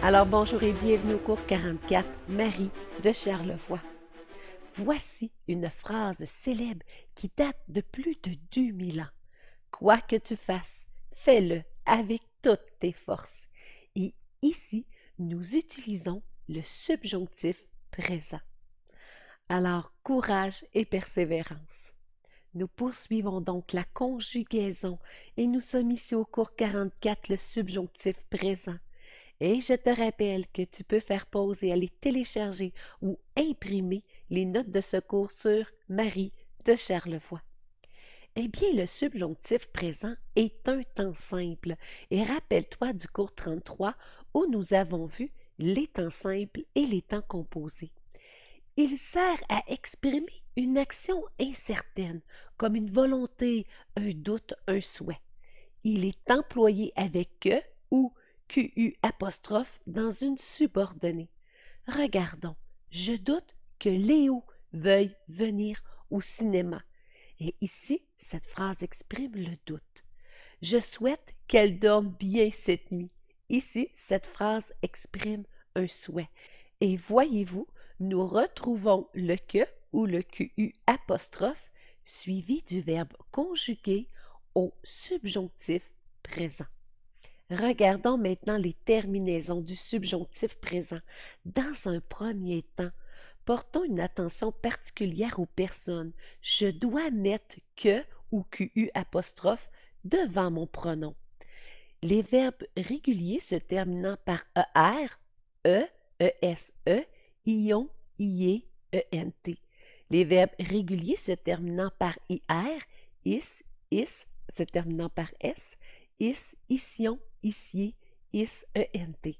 Alors bonjour et bienvenue au cours 44, Marie de Charlevoix. Voici une phrase célèbre qui date de plus de 2000 ans. Quoi que tu fasses, fais-le avec toutes tes forces. Et ici, nous utilisons le subjonctif présent. Alors, courage et persévérance. Nous poursuivons donc la conjugaison et nous sommes ici au cours 44, le subjonctif présent. Et je te rappelle que tu peux faire pause et aller télécharger ou imprimer les notes de ce cours sur Marie de Charlevoix. Eh bien, le subjonctif présent est un temps simple. Et rappelle-toi du cours 33 où nous avons vu les temps simples et les temps composés. Il sert à exprimer une action incertaine, comme une volonté, un doute, un souhait. Il est employé avec que ou QU apostrophe dans une subordonnée. Regardons, je doute que Léo veuille venir au cinéma. Et ici, cette phrase exprime le doute. Je souhaite qu'elle dorme bien cette nuit. Ici, cette phrase exprime un souhait. Et voyez-vous, nous retrouvons le que ou le QU apostrophe suivi du verbe conjugué au subjonctif présent. Regardons maintenant les terminaisons du subjonctif présent. Dans un premier temps, portons une attention particulière aux personnes. Je dois mettre que ou QU apostrophe devant mon pronom. Les verbes réguliers se terminant par ER, E, ESE, ION, IE, ENT. Les verbes réguliers se terminant par IR, IS, IS, se terminant par S, IS, ISION, ISIE, IS, ENT.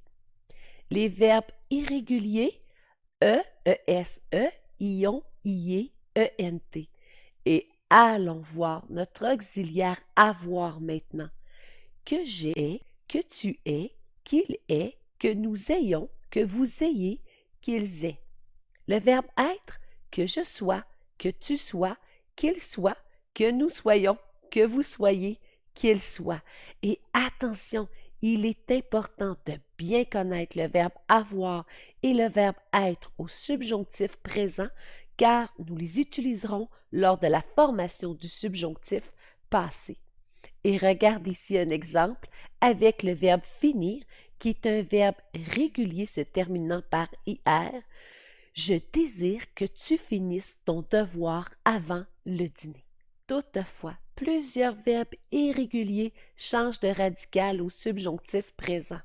Les verbes irréguliers E, ESE, ION, IE, ENT. Et allons voir notre auxiliaire avoir maintenant. Que j'ai, que tu aies, qu'il ait, que nous ayons, que vous ayez, qu'ils aient. Le verbe être, que je sois, que tu sois, qu'il soit, que nous soyons, que vous soyez, qu'il soit. Et attention, il est important de bien connaître le verbe avoir et le verbe être au subjonctif présent, car nous les utiliserons lors de la formation du subjonctif passé. Et regarde ici un exemple avec le verbe finir, qui est un verbe régulier se terminant par IR. Je désire que tu finisses ton devoir avant le dîner. Toutefois, plusieurs verbes irréguliers changent de radical au subjonctif présent.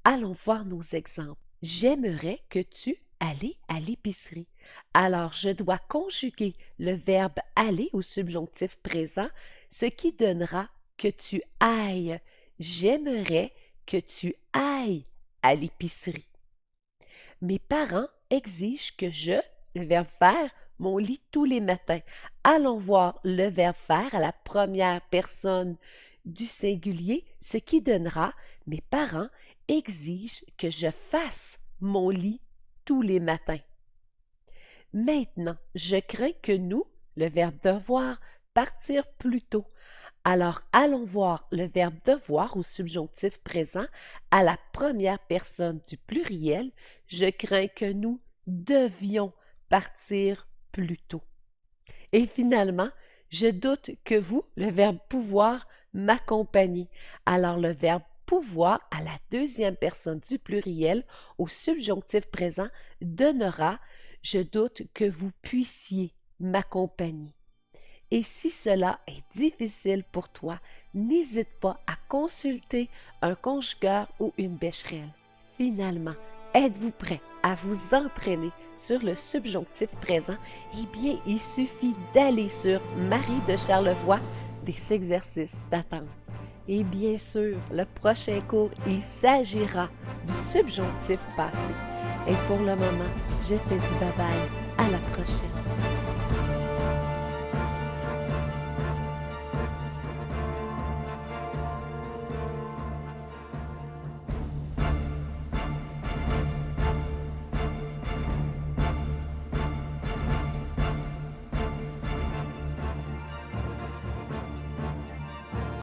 Allons voir nos exemples. J'aimerais que tu ailles à l'épicerie. Alors, je dois conjuguer le verbe aller au subjonctif présent, ce qui donnera que tu ailles. J'aimerais que tu ailles à l'épicerie. Mes parents exigent que le verbe faire, mon lit tous les matins. Allons voir le verbe faire à la première personne du singulier, ce qui donnera mes parents exigent que je fasse mon lit tous les matins. Maintenant, je crains que nous, le verbe devoir, partir plus tôt. Alors, allons voir le verbe devoir au subjonctif présent à la première personne du pluriel. Je crains que nous devions partir plus tôt. Et finalement, je doute que vous, le verbe pouvoir, m'accompagnez. Alors, le verbe pouvoir à la deuxième personne du pluriel au subjonctif présent donnera je doute que vous puissiez m'accompagner. Et si cela est difficile pour toi, n'hésite pas à consulter un conjugueur ou une bécherelle. Finalement, êtes-vous prêt à vous entraîner sur le subjonctif présent? Eh bien, il suffit d'aller sur Marie de Charlevoix, des exercices d'attente. Et bien sûr, le prochain cours, il s'agira du subjonctif passé. Et pour le moment, je te dis bye bye, à la prochaine.